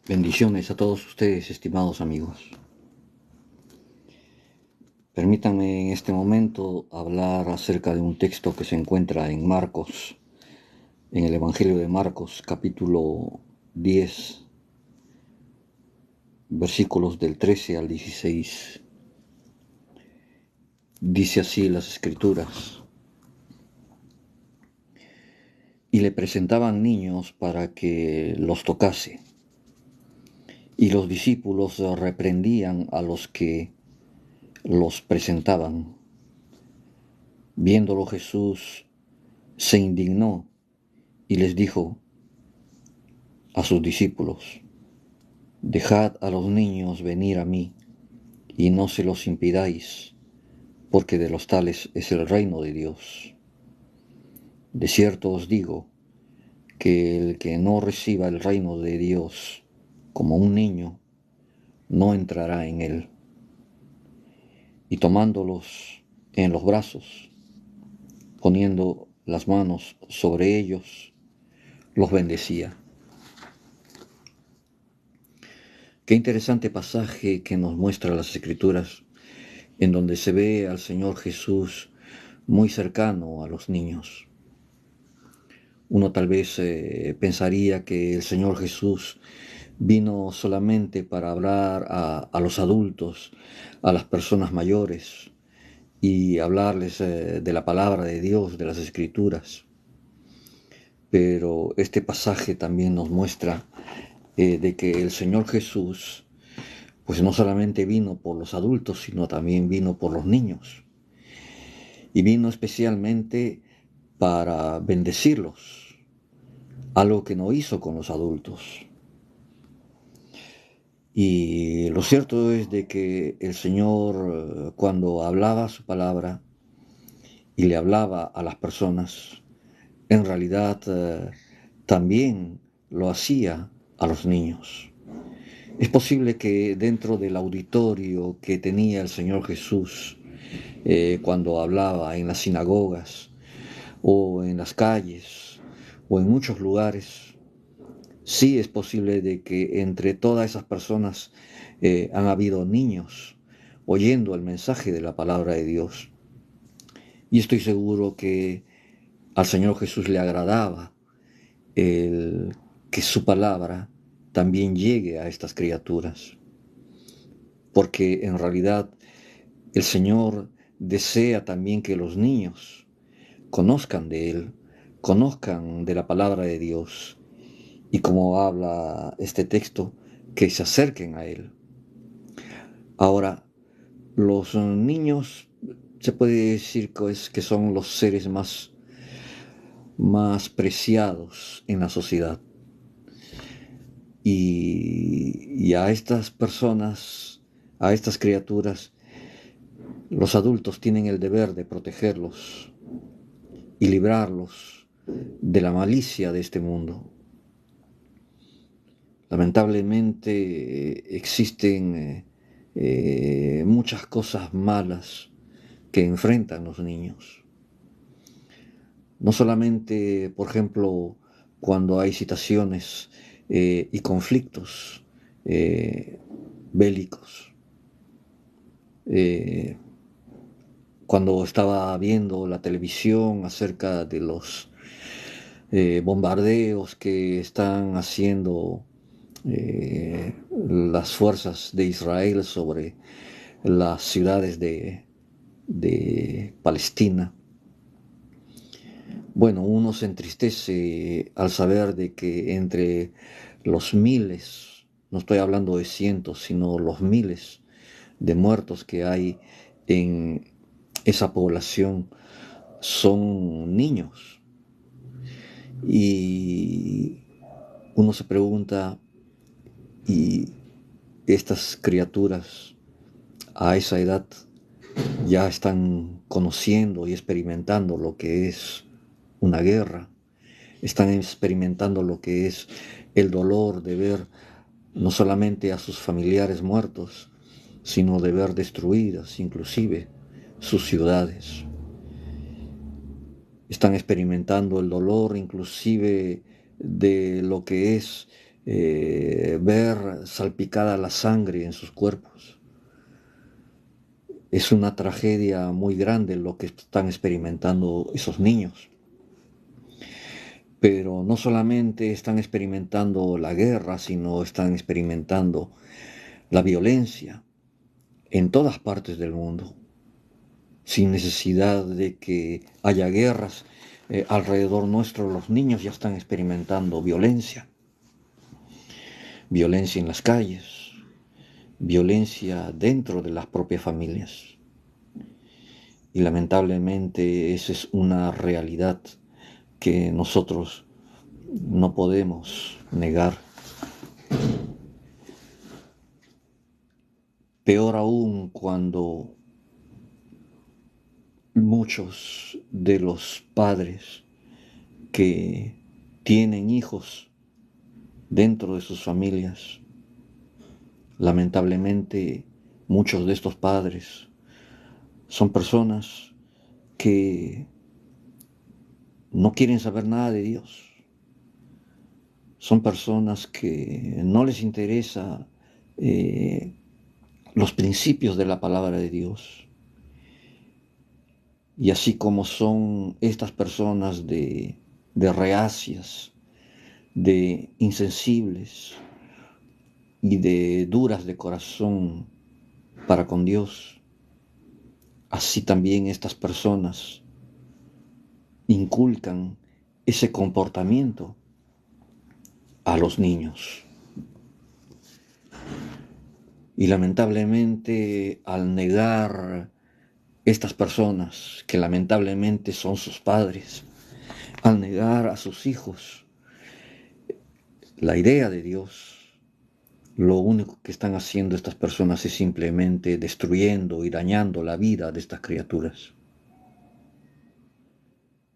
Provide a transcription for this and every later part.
Bendiciones a todos ustedes, estimados amigos. Permítanme en este momento hablar acerca de un texto que se encuentra en Marcos, en el Evangelio de Marcos, capítulo 10, versículos del 13 al 16. Dice así las Escrituras: y le presentaban niños para que los tocase, y los discípulos reprendían a los que los presentaban. Viéndolo Jesús se indignó y les dijo a sus discípulos: dejad a los niños venir a mí, y no se los impidáis, porque de los tales es el reino de Dios. De cierto os digo, que el que no reciba el reino de Dios como un niño, no entrará en él. Y tomándolos en los brazos, poniendo las manos sobre ellos, los bendecía. Qué interesante pasaje que nos muestra las Escrituras, en donde se ve al Señor Jesús muy cercano a los niños. Uno tal vez pensaría que el Señor Jesús vino solamente para hablar a los adultos, a las personas mayores, y hablarles de la palabra de Dios, de las Escrituras. Pero este pasaje también nos muestra de que el Señor Jesús pues no solamente vino por los adultos, sino también vino por los niños. Y vino especialmente para bendecirlos, algo que no hizo con los adultos. Y lo cierto es de que el Señor, cuando hablaba su palabra y le hablaba a las personas, en realidad también lo hacía a los niños. Es posible que dentro del auditorio que tenía el Señor Jesús, cuando hablaba en las sinagogas o en las calles o en muchos lugares, sí es posible de que entre todas esas personas han habido niños oyendo el mensaje de la palabra de Dios. Y estoy seguro que al Señor Jesús le agradaba el que su palabra también llegue a estas criaturas, porque en realidad el Señor desea también que los niños conozcan de Él, conozcan de la palabra de Dios, y como habla este texto, que se acerquen a Él. Ahora, los niños se puede decir que son los seres más preciados en la sociedad. Y a estas personas, a estas criaturas, los adultos tienen el deber de protegerlos y librarlos de la malicia de este mundo. Lamentablemente existen muchas cosas malas que enfrentan los niños. No solamente, por ejemplo, cuando hay situaciones y conflictos bélicos. Cuando estaba viendo la televisión acerca de los bombardeos que están haciendo las fuerzas de Israel sobre las ciudades de Palestina. Bueno, uno se entristece al saber de que entre los miles, no estoy hablando de cientos, sino los miles de muertos que hay en esa población, son niños. Y uno se pregunta, ¿y estas criaturas a esa edad ya están conociendo y experimentando lo que es una guerra? Están experimentando lo que es el dolor de ver no solamente a sus familiares muertos, sino de ver destruidas inclusive sus ciudades. Están experimentando el dolor inclusive de lo que es ver salpicada la sangre en sus cuerpos. Es una tragedia muy grande lo que están experimentando esos niños. Pero no solamente están experimentando la guerra, sino están experimentando la violencia en todas partes del mundo, sin necesidad de que haya guerras. Alrededor nuestro los niños ya están experimentando violencia, violencia en las calles, violencia dentro de las propias familias. Y lamentablemente esa es una realidad que nosotros no podemos negar. Peor aún cuando muchos de los padres que tienen hijos dentro de sus familias, lamentablemente muchos de estos padres son personas que no quieren saber nada de Dios. Son personas que no les interesa los principios de la palabra de Dios. Y así como son estas personas de reacias, de insensibles y de duras de corazón para con Dios, así también estas personas inculcan ese comportamiento a los niños. Y lamentablemente al negar estas personas, que lamentablemente son sus padres, al negar a sus hijos la idea de Dios, lo único que están haciendo estas personas es simplemente destruyendo y dañando la vida de estas criaturas.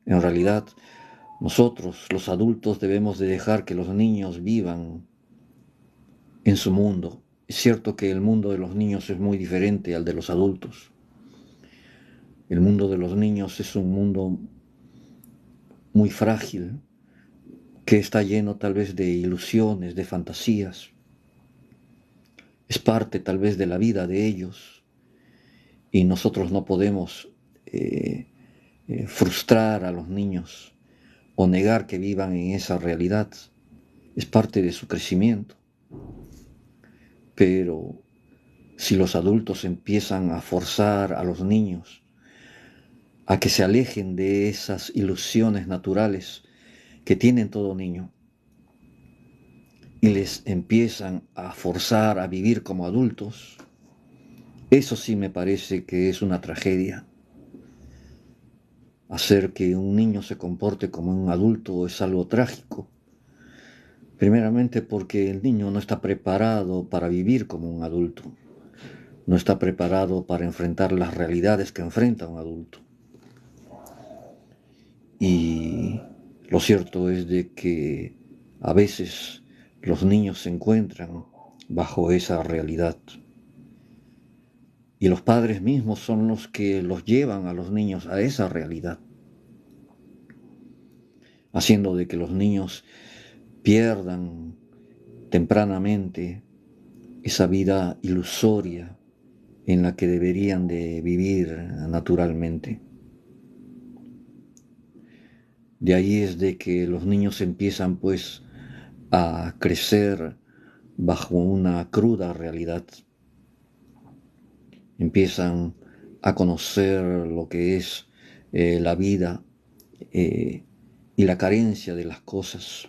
En realidad, nosotros, los adultos, debemos de dejar que los niños vivan en su mundo. Es cierto que el mundo de los niños es muy diferente al de los adultos. El mundo de los niños es un mundo muy frágil, que está lleno tal vez de ilusiones, de fantasías. Es parte tal vez de la vida de ellos y nosotros no podemos frustrar a los niños o negar que vivan en esa realidad. Es parte de su crecimiento. Pero si los adultos empiezan a forzar a los niños a que se alejen de esas ilusiones naturales que tienen todo niño y les empiezan a forzar a vivir como adultos, eso sí me parece que es una tragedia. Hacer que un niño se comporte como un adulto es algo trágico. Primeramente porque el niño no está preparado para vivir como un adulto. No está preparado para enfrentar las realidades que enfrenta un adulto. Y lo cierto es de que a veces los niños se encuentran bajo esa realidad. Y los padres mismos son los que los llevan a los niños a esa realidad, haciendo de que los niños pierdan tempranamente esa vida ilusoria en la que deberían de vivir naturalmente. De ahí es de que los niños empiezan pues a crecer bajo una cruda realidad. Empiezan a conocer lo que es la vida y la carencia de las cosas.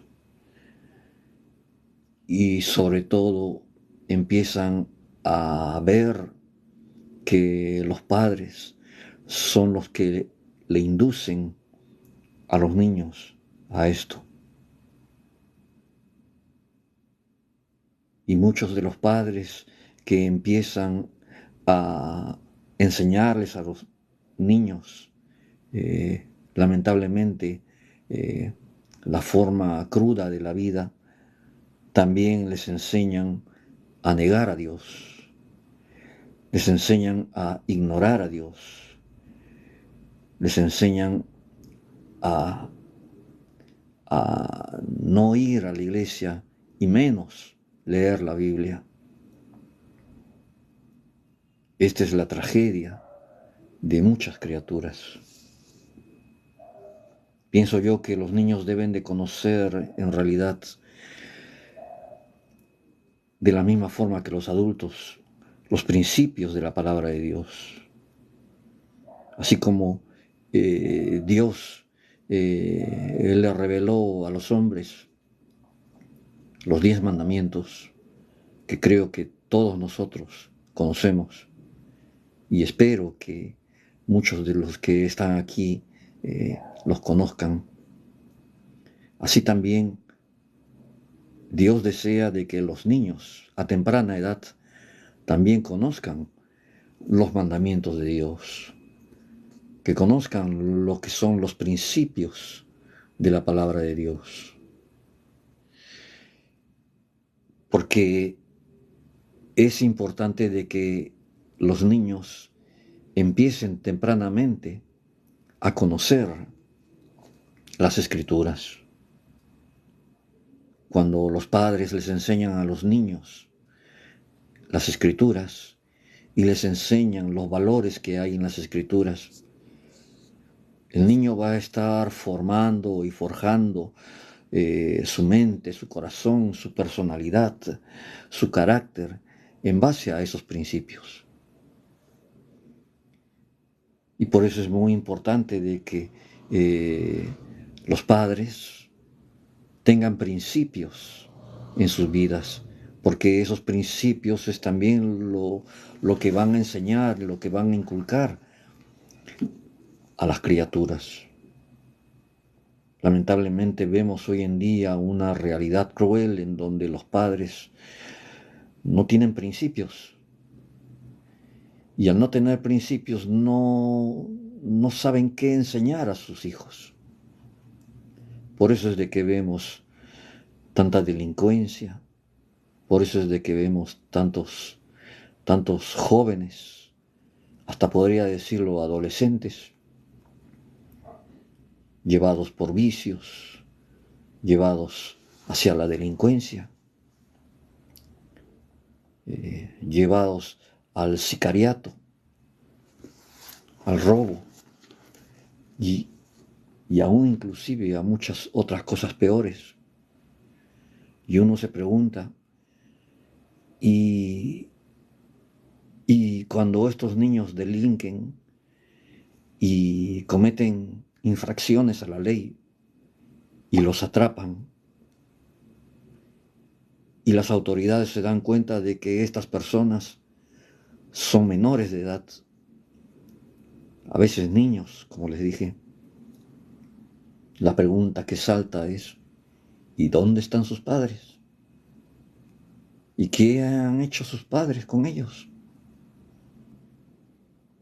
Y sobre todo empiezan a ver que los padres son los que le inducen a los niños a esto. Y muchos de los padres que empiezan a enseñarles a los niños, lamentablemente, la forma cruda de la vida, también les enseñan a negar a Dios, les enseñan a ignorar a Dios, les enseñan a no ir a la iglesia y menos leer la Biblia. Esta es la tragedia de muchas criaturas. Pienso yo que los niños deben de conocer en realidad de la misma forma que los adultos los principios de la palabra de Dios. Así como Dios Él le reveló a los hombres los 10 mandamientos que creo que todos nosotros conocemos, y espero que muchos de los que están aquí los conozcan. Así también Dios desea de que los niños a temprana edad también conozcan los mandamientos de Dios, que conozcan lo que son los principios de la palabra de Dios. Porque es importante de que los niños empiecen tempranamente a conocer las Escrituras. Cuando los padres les enseñan a los niños las Escrituras y les enseñan los valores que hay en las Escrituras, el niño va a estar formando y forjando su mente, su corazón, su personalidad, su carácter, en base a esos principios. Y por eso es muy importante de que los padres tengan principios en sus vidas, porque esos principios es también lo que van a enseñar, lo que van a inculcar a las criaturas. Lamentablemente vemos hoy en día una realidad cruel en donde los padres no tienen principios, y al no tener principios no saben qué enseñar a sus hijos. Por eso es de que vemos tanta delincuencia, por eso es de que vemos tantos jóvenes, hasta podría decirlo adolescentes, llevados por vicios, llevados hacia la delincuencia, llevados al sicariato, al robo y aún inclusive a muchas otras cosas peores. Y uno se pregunta, y cuando estos niños delinquen y cometen infracciones a la ley y los atrapan, y las autoridades se dan cuenta de que estas personas son menores de edad, a veces niños, como les dije, la pregunta que salta es, ¿y dónde están sus padres? ¿Y qué han hecho sus padres con ellos?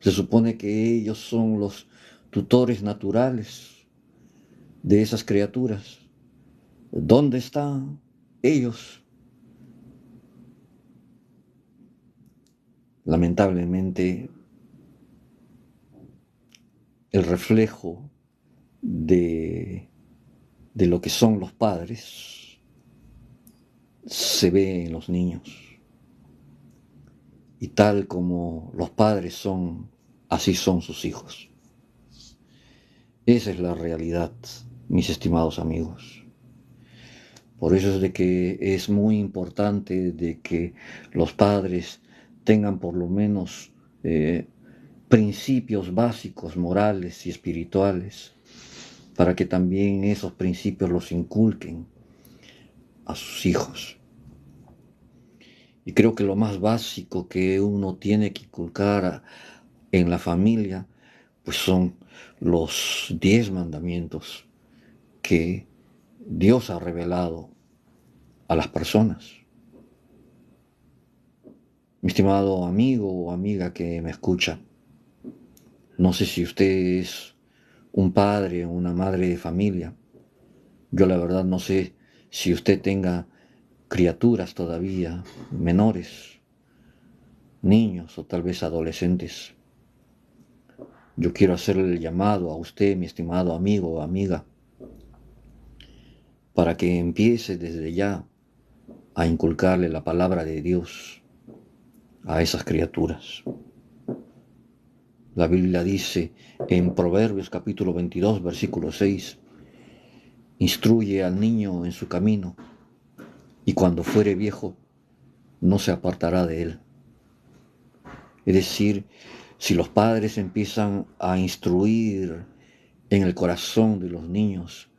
Se supone que ellos son los tutores naturales de esas criaturas. ¿Dónde están ellos? Lamentablemente, el reflejo de lo que son los padres se ve en los niños. Y tal como los padres son, así son sus hijos. Esa es la realidad, mis estimados amigos. Por eso es de que es muy importante de que los padres tengan por lo menos principios básicos, morales y espirituales, para que también esos principios los inculquen a sus hijos. Y creo que lo más básico que uno tiene que inculcar en la familia, pues son los 10 mandamientos que Dios ha revelado a las personas. Mi estimado amigo o amiga que me escucha, no sé si usted es un padre o una madre de familia. Yo la verdad no sé si usted tenga criaturas todavía menores, niños o tal vez adolescentes. Yo quiero hacerle el llamado a usted, mi estimado amigo o amiga, para que empiece desde ya a inculcarle la palabra de Dios a esas criaturas. La Biblia dice en Proverbios capítulo 22, versículo 6, instruye al niño en su camino, y cuando fuere viejo, no se apartará de él. Es decir, si los padres empiezan a instruir en el corazón de los niños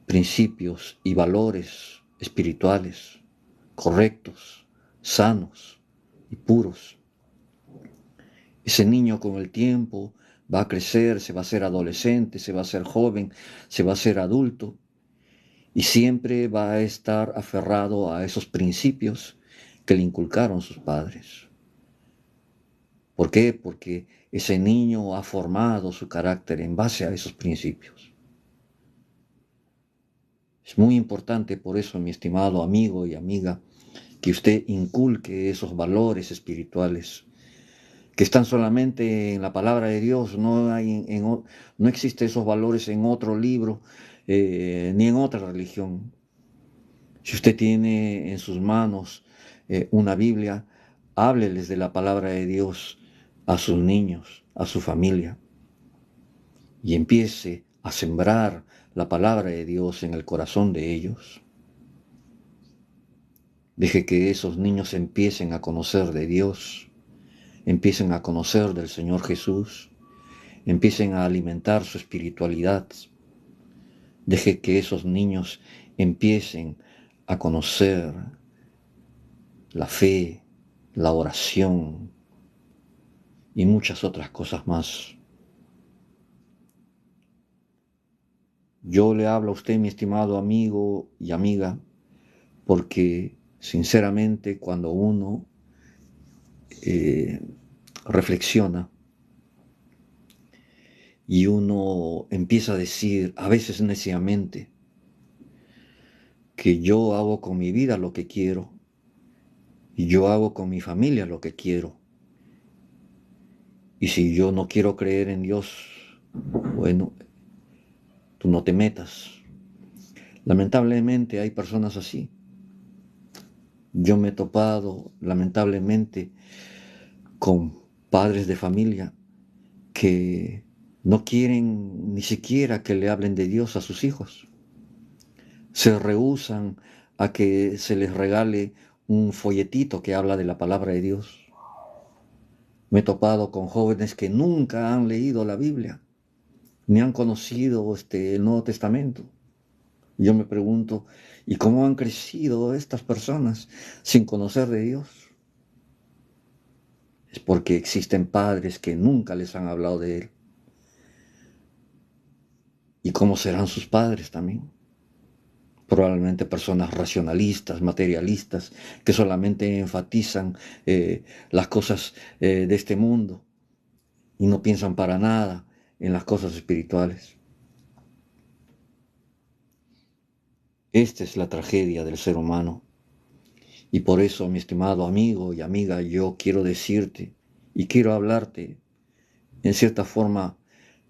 principios y valores espirituales correctos, sanos y puros, ese niño con el tiempo va a crecer, se va a ser adolescente, se va a ser joven, se va a ser adulto, y siempre va a estar aferrado a esos principios que le inculcaron sus padres. ¿Por qué? Porque ese niño ha formado su carácter en base a esos principios. Es muy importante por eso, mi estimado amigo y amiga, que usted inculque esos valores espirituales que están solamente en la palabra de Dios. No existe esos valores en otro libro ni en otra religión. Si usted tiene en sus manos una Biblia, hábleles de la palabra de Dios a sus niños, a su familia, y empiece a sembrar la palabra de Dios en el corazón de ellos. Deje que esos niños empiecen a conocer de Dios, empiecen a conocer del Señor Jesús, empiecen a alimentar su espiritualidad. Deje que esos niños empiecen a conocer la fe, la oración y muchas otras cosas más. Yo le hablo a usted, mi estimado amigo y amiga, porque sinceramente cuando uno reflexiona y uno empieza a decir, a veces neciamente, que yo hago con mi vida lo que quiero y yo hago con mi familia lo que quiero, y si yo no quiero creer en Dios, bueno, tú no te metas. Lamentablemente hay personas así. Yo me he topado, lamentablemente, con padres de familia que no quieren ni siquiera que le hablen de Dios a sus hijos. Se rehúsan a que se les regale un folletito que habla de la palabra de Dios. Me he topado con jóvenes que nunca han leído la Biblia, ni han conocido el Nuevo Testamento. Yo me pregunto, ¿y cómo han crecido estas personas sin conocer de Dios? Es porque existen padres que nunca les han hablado de Él. ¿Y cómo serán sus padres también? Probablemente personas racionalistas, materialistas, que solamente enfatizan las cosas de este mundo y no piensan para nada en las cosas espirituales. Esta es la tragedia del ser humano. Y por eso, mi estimado amigo y amiga, yo quiero decirte y quiero hablarte en cierta forma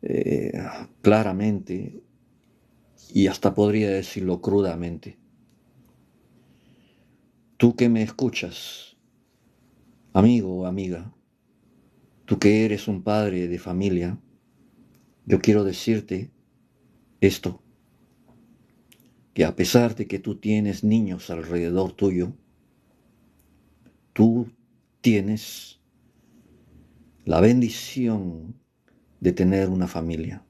eh, claramente, y hasta podría decirlo crudamente. Tú que me escuchas, amigo o amiga, tú que eres un padre de familia, yo quiero decirte esto, que a pesar de que tú tienes niños alrededor tuyo, tú tienes la bendición de tener una familia.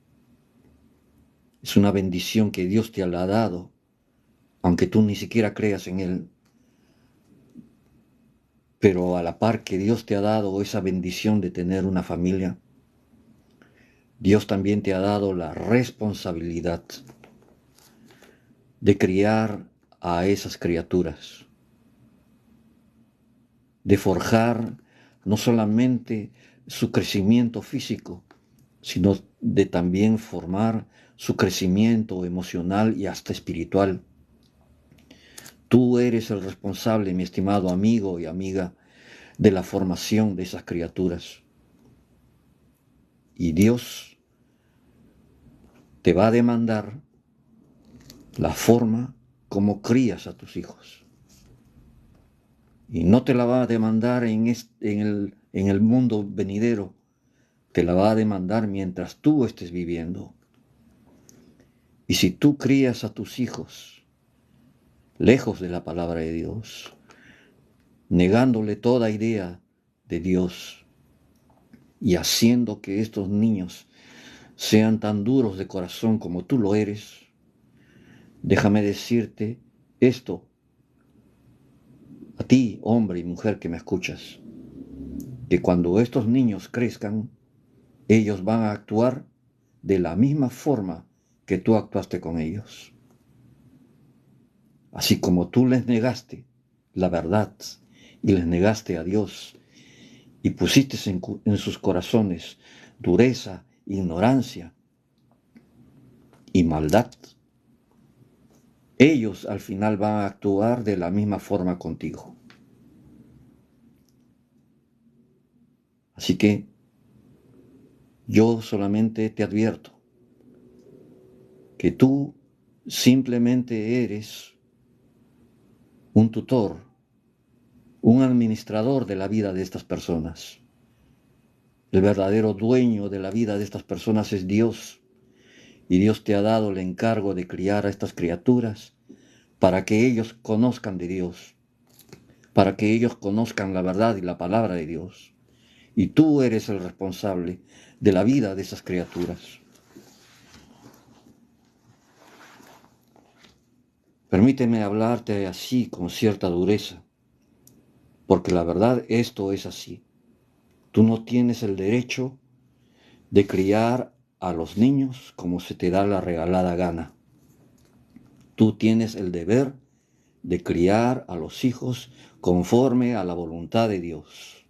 Es una bendición que Dios te la ha dado, aunque tú ni siquiera creas en Él. Pero a la par que Dios te ha dado esa bendición de tener una familia, Dios también te ha dado la responsabilidad de criar a esas criaturas, de forjar no solamente su crecimiento físico, sino de también formar su crecimiento emocional y hasta espiritual. Tú eres el responsable, mi estimado amigo y amiga, de la formación de esas criaturas. Y Dios te va a demandar la forma como crías a tus hijos. Y no te la va a demandar en el mundo venidero, te la va a demandar mientras tú estés viviendo. Y si tú crías a tus hijos lejos de la palabra de Dios, negándole toda idea de Dios y haciendo que estos niños sean tan duros de corazón como tú lo eres, déjame decirte esto a ti, hombre y mujer que me escuchas, que cuando estos niños crezcan, ellos van a actuar de la misma forma que tú actuaste con ellos. Así como tú les negaste la verdad y les negaste a Dios y pusiste en sus corazones dureza, ignorancia y maldad, ellos al final van a actuar de la misma forma contigo. Así que yo solamente te advierto que tú simplemente eres un tutor, un administrador de la vida de estas personas. El verdadero dueño de la vida de estas personas es Dios, y Dios te ha dado el encargo de criar a estas criaturas para que ellos conozcan de Dios, para que ellos conozcan la verdad y la palabra de Dios. Y tú eres el responsable de la vida de esas criaturas. Permíteme hablarte así con cierta dureza, porque la verdad esto es así. Tú no tienes el derecho de criar a los niños como se te da la regalada gana. Tú tienes el deber de criar a los hijos conforme a la voluntad de Dios.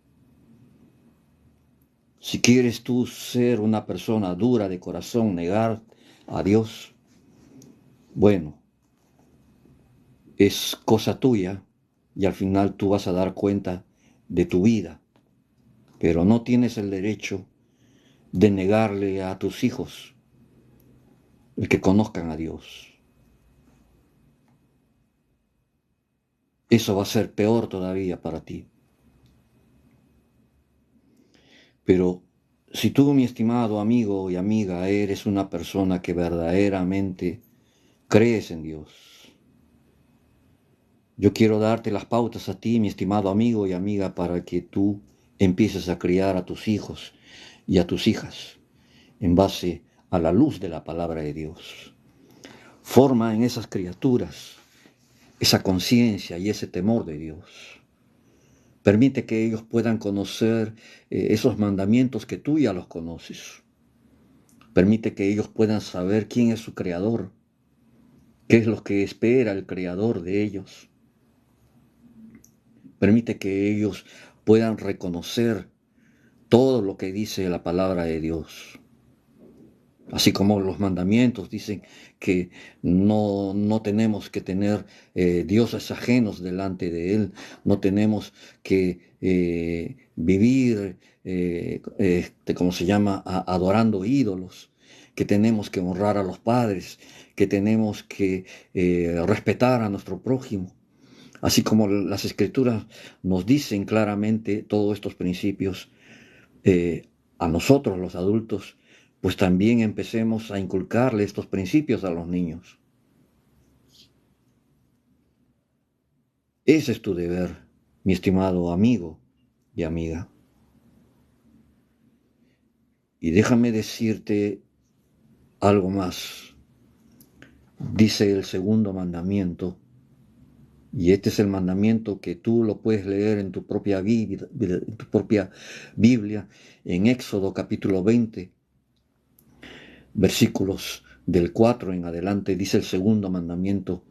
Si quieres tú ser una persona dura de corazón, negar a Dios, bueno, es cosa tuya y al final tú vas a dar cuenta de tu vida, pero no tienes el derecho de negarle a tus hijos el que conozcan a Dios. Eso va a ser peor todavía para ti. Pero si tú, mi estimado amigo y amiga, eres una persona que verdaderamente crees en Dios, yo quiero darte las pautas a ti, mi estimado amigo y amiga, para que tú empieces a criar a tus hijos y a tus hijas en base a la luz de la palabra de Dios. Forma en esas criaturas esa conciencia y ese temor de Dios. Permite que ellos puedan conocer esos mandamientos que tú ya los conoces. Permite que ellos puedan saber quién es su creador, qué es lo que espera el creador de ellos. Permite que ellos puedan reconocer todo lo que dice la palabra de Dios. Así como los mandamientos dicen que no tenemos que tener dioses ajenos delante de Él, no tenemos que vivir, ¿cómo se llama?, adorando ídolos, que tenemos que honrar a los padres, que tenemos que respetar a nuestro prójimo. Así como las escrituras nos dicen claramente todos estos principios, a nosotros los adultos, pues también empecemos a inculcarle estos principios a los niños. Ese es tu deber, mi estimado amigo y amiga. Y déjame decirte algo más. Dice el segundo mandamiento, y este es el mandamiento que tú lo puedes leer en tu propia Biblia, en Éxodo capítulo 20, versículos del 4 en adelante, dice el segundo mandamiento: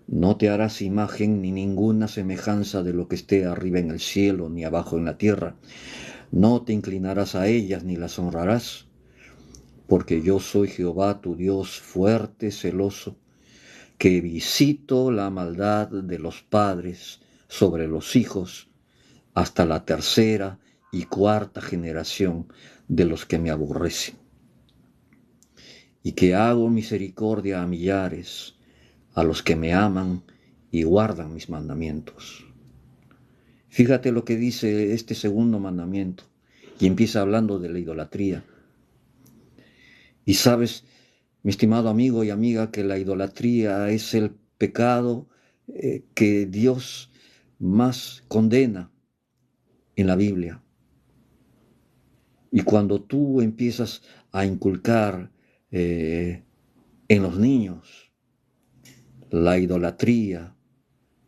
no te harás imagen ni ninguna semejanza de lo que esté arriba en el cielo ni abajo en la tierra. No te inclinarás a ellas ni las honrarás, porque yo soy Jehová tu Dios fuerte, celoso, que visito la maldad de los padres sobre los hijos hasta la tercera y cuarta generación de los que me aborrecen, y que hago misericordia a millares, a los que me aman y guardan mis mandamientos. Fíjate lo que dice este segundo mandamiento y empieza hablando de la idolatría. Y sabes, mi estimado amigo y amiga, que la idolatría es el pecado que Dios más condena en la Biblia. Y cuando tú empiezas a inculcar en los niños la idolatría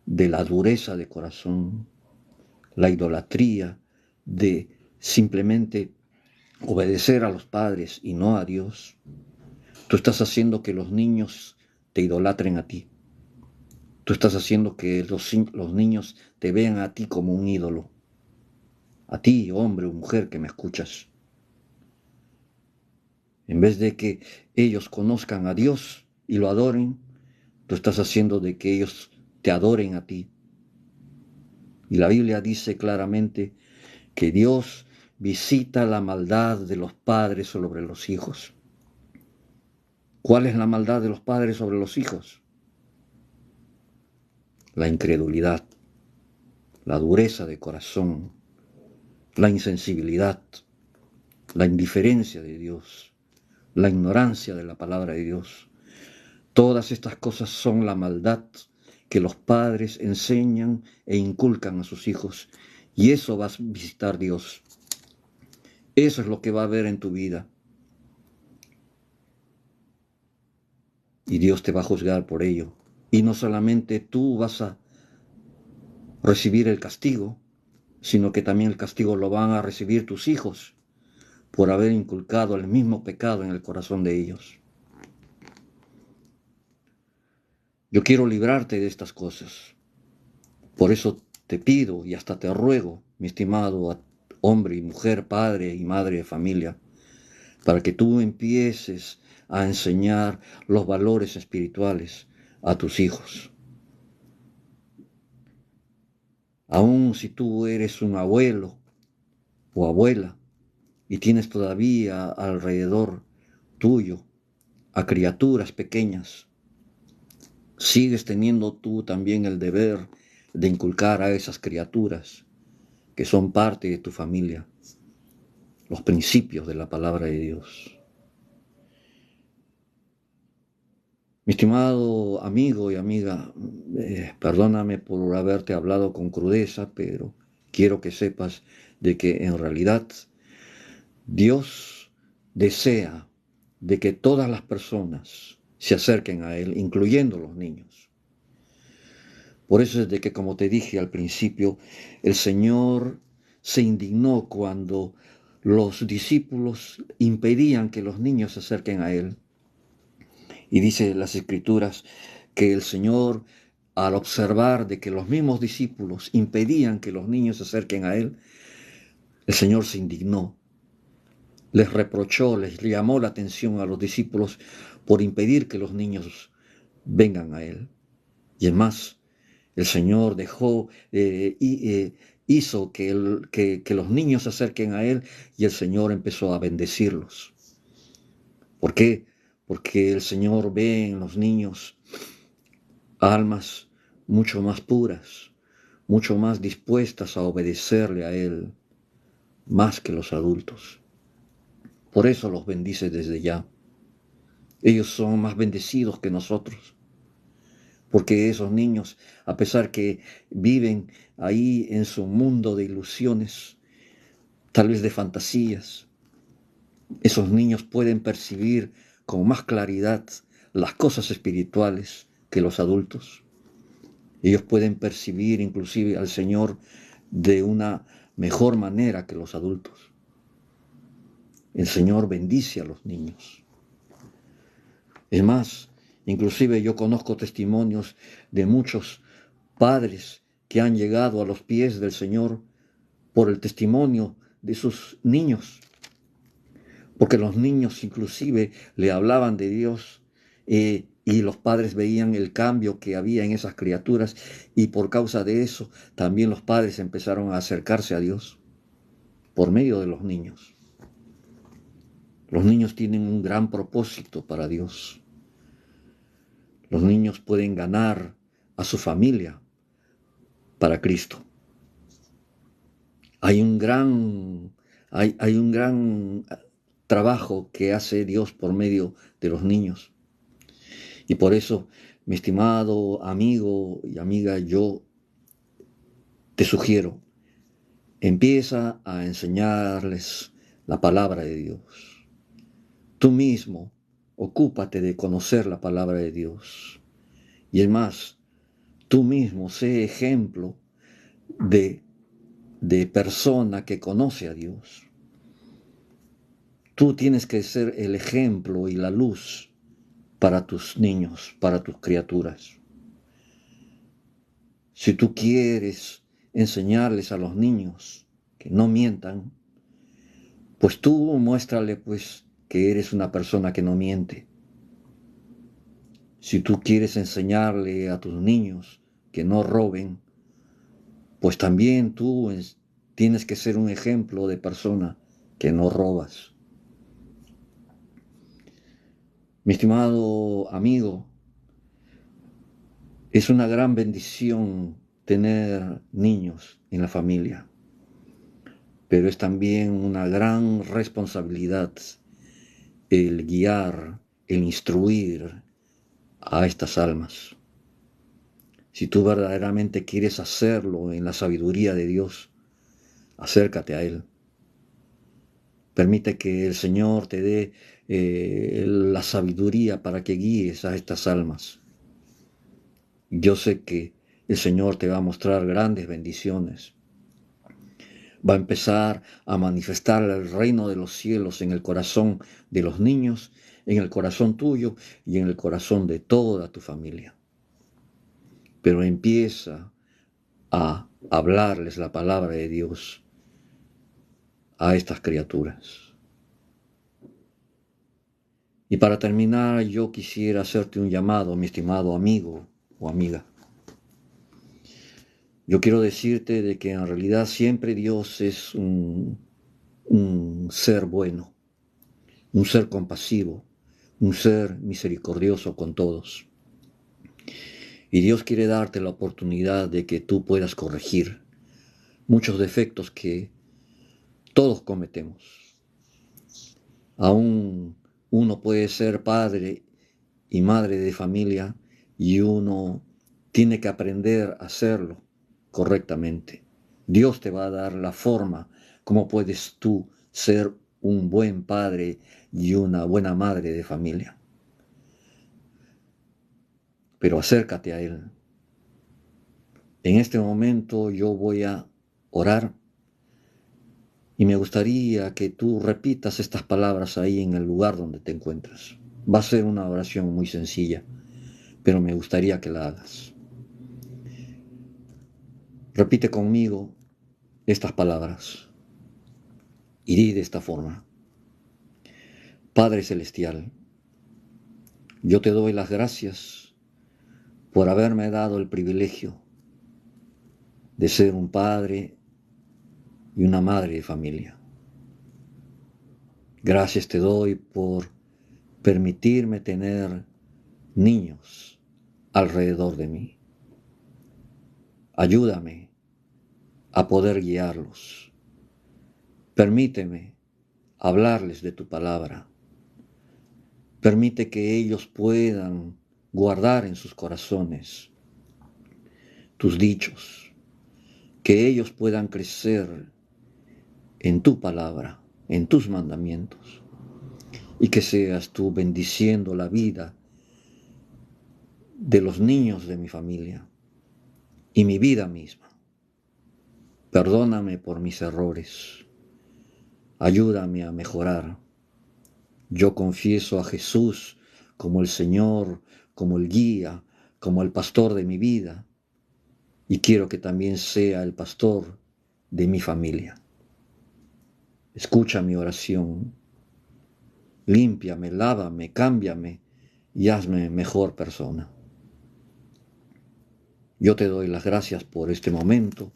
de la dureza de corazón, la idolatría de simplemente obedecer a los padres y no a Dios, tú estás haciendo que los niños te idolatren a ti. Tú estás haciendo que los niños te vean a ti como un ídolo. A ti, hombre o mujer que me escuchas. En vez de que ellos conozcan a Dios y lo adoren, tú estás haciendo de que ellos te adoren a ti. Y la Biblia dice claramente que Dios visita la maldad de los padres sobre los hijos. ¿Cuál es la maldad de los padres sobre los hijos? La incredulidad, la dureza de corazón, la insensibilidad, la indiferencia de Dios, la ignorancia de la palabra de Dios. Todas estas cosas son la maldad que los padres enseñan e inculcan a sus hijos. Y eso va a visitar Dios. Eso es lo que va a haber en tu vida. Y Dios te va a juzgar por ello. Y no solamente tú vas a recibir el castigo, sino que también el castigo lo van a recibir tus hijos por haber inculcado el mismo pecado en el corazón de ellos. Yo quiero librarte de estas cosas. Por eso te pido y hasta te ruego, mi estimado hombre y mujer, padre y madre de familia, para que tú empieces a enseñar los valores espirituales a tus hijos. Aun si tú eres un abuelo o abuela y tienes todavía alrededor tuyo a criaturas pequeñas, sigues teniendo tú también el deber de inculcar a esas criaturas que son parte de tu familia los principios de la palabra de Dios. Mi estimado amigo y amiga, perdóname por haberte hablado con crudeza, pero quiero que sepas de que en realidad Dios desea de que todas las personas se acerquen a Él, incluyendo los niños. Por eso es de que, como te dije al principio, el Señor se indignó cuando los discípulos impedían que los niños se acerquen a Él. Y dice las Escrituras que el Señor, al observar de que los mismos discípulos impedían que los niños se acerquen a Él, el Señor se indignó. Les reprochó, les llamó la atención a los discípulos por impedir que los niños vengan a Él. Y es más, el Señor hizo que los niños se acerquen a Él y el Señor empezó a bendecirlos. ¿Por qué? Porque el Señor ve en los niños almas mucho más puras, mucho más dispuestas a obedecerle a Él, más que los adultos. Por eso los bendice desde ya. Ellos son más bendecidos que nosotros. Porque esos niños, a pesar que viven ahí en su mundo de ilusiones, tal vez de fantasías, esos niños pueden percibir con más claridad las cosas espirituales que los adultos. Ellos pueden percibir inclusive al Señor de una mejor manera que los adultos. El Señor bendice a los niños. Es más, inclusive yo conozco testimonios de muchos padres que han llegado a los pies del Señor por el testimonio de sus niños, porque los niños inclusive le hablaban de Dios y los padres veían el cambio que había en esas criaturas y por causa de eso también los padres empezaron a acercarse a Dios por medio de los niños. Los niños tienen un gran propósito para Dios. Los niños pueden ganar a su familia para Cristo. Hay un gran, hay un gran trabajo que hace Dios por medio de los niños. Y por eso, mi estimado amigo y amiga, yo te sugiero, empieza a enseñarles la palabra de Dios. Tú mismo, ocúpate de conocer la palabra de Dios. Y es más, tú mismo sé ejemplo de, de persona que conoce a Dios. Tú tienes que ser el ejemplo y la luz para tus niños, para tus criaturas. Si tú quieres enseñarles a los niños que no mientan, pues tú muéstrale pues que eres una persona que no miente. Si tú quieres enseñarle a tus niños que no roben, pues también tú tienes que ser un ejemplo de persona que no robas. Mi estimado amigo, es una gran bendición tener niños en la familia, pero es también una gran responsabilidad el guiar, el instruir a estas almas. Si tú verdaderamente quieres hacerlo en la sabiduría de Dios, acércate a Él. Permite que el Señor te dé la sabiduría para que guíes a estas almas. Yo sé que el Señor te va a mostrar grandes bendiciones. Va a empezar a manifestar el reino de los cielos en el corazón de los niños, en el corazón tuyo y en el corazón de toda tu familia. Pero empieza a hablarles la palabra de Dios a estas criaturas. Y para terminar, yo quisiera hacerte un llamado, mi estimado amigo o amiga. Yo quiero decirte de que en realidad siempre Dios es un ser bueno, un ser compasivo, un ser misericordioso con todos. Y Dios quiere darte la oportunidad de que tú puedas corregir muchos defectos que todos cometemos. Aún uno puede ser padre y madre de familia y uno tiene que aprender a hacerlo correctamente. Dios te va a dar la forma como puedes tú ser un buen padre y una buena madre de familia. Pero acércate a Él. En este momento yo voy a orar y me gustaría que tú repitas estas palabras ahí en el lugar donde te encuentras. Va a ser una oración muy sencilla, pero me gustaría que la hagas. Repite conmigo estas palabras y di de esta forma: Padre Celestial, yo te doy las gracias por haberme dado el privilegio de ser un padre y una madre de familia. Gracias te doy por permitirme tener niños alrededor de mí. Ayúdame a poder guiarlos. Permíteme hablarles de tu palabra. Permite que ellos puedan guardar en sus corazones tus dichos, que ellos puedan crecer en tu palabra, en tus mandamientos, y que seas tú bendiciendo la vida de los niños de mi familia y mi vida misma. Perdóname por mis errores. Ayúdame a mejorar. Yo confieso a Jesús como el Señor, como el guía, como el pastor de mi vida, y quiero que también sea el pastor de mi familia. Escucha mi oración. Límpiame, lávame, cámbiame y hazme mejor persona. Yo te doy las gracias por este momento.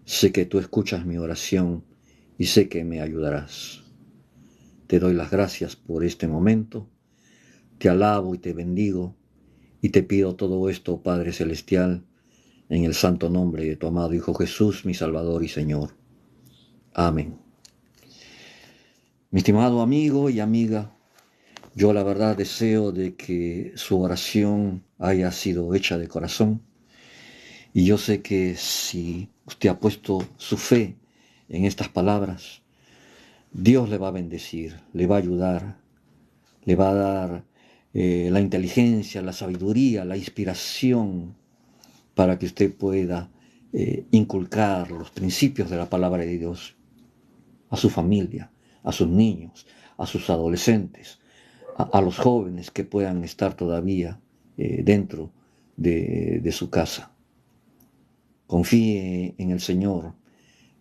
Sé que tú escuchas mi oración y sé que me ayudarás. Te doy las gracias por este momento. Te alabo y te bendigo y te pido todo esto, Padre Celestial, en el santo nombre de tu amado Hijo Jesús, mi Salvador y Señor. Amén. Mi estimado amigo y amiga, yo la verdad deseo de que su oración haya sido hecha de corazón y yo sé que si usted ha puesto su fe en estas palabras, Dios le va a bendecir, le va a ayudar, le va a dar la inteligencia, la sabiduría, la inspiración para que usted pueda inculcar los principios de la palabra de Dios a su familia, a sus niños, a sus adolescentes, a los jóvenes que puedan estar todavía dentro de su casa. Confíe en el Señor,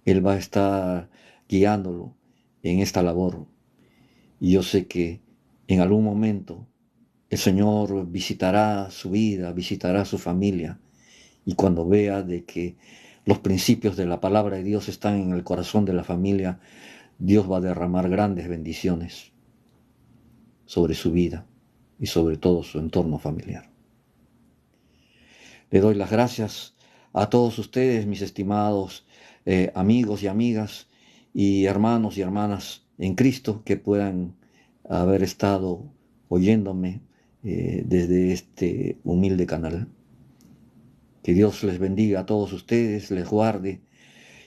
Él va a estar guiándolo en esta labor. Y yo sé que en algún momento el Señor visitará su vida, visitará su familia, y cuando vea de que los principios de la palabra de Dios están en el corazón de la familia, Dios va a derramar grandes bendiciones sobre su vida y sobre todo su entorno familiar. Le doy las gracias a todos ustedes, mis estimados amigos y amigas y hermanos y hermanas en Cristo que puedan haber estado oyéndome desde este humilde canal. Que Dios les bendiga a todos ustedes, les guarde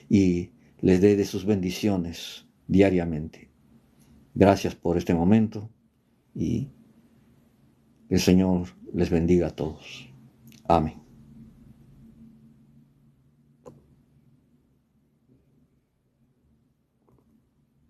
y les dé de sus bendiciones diariamente. Gracias por este momento y el Señor les bendiga a todos. Amén.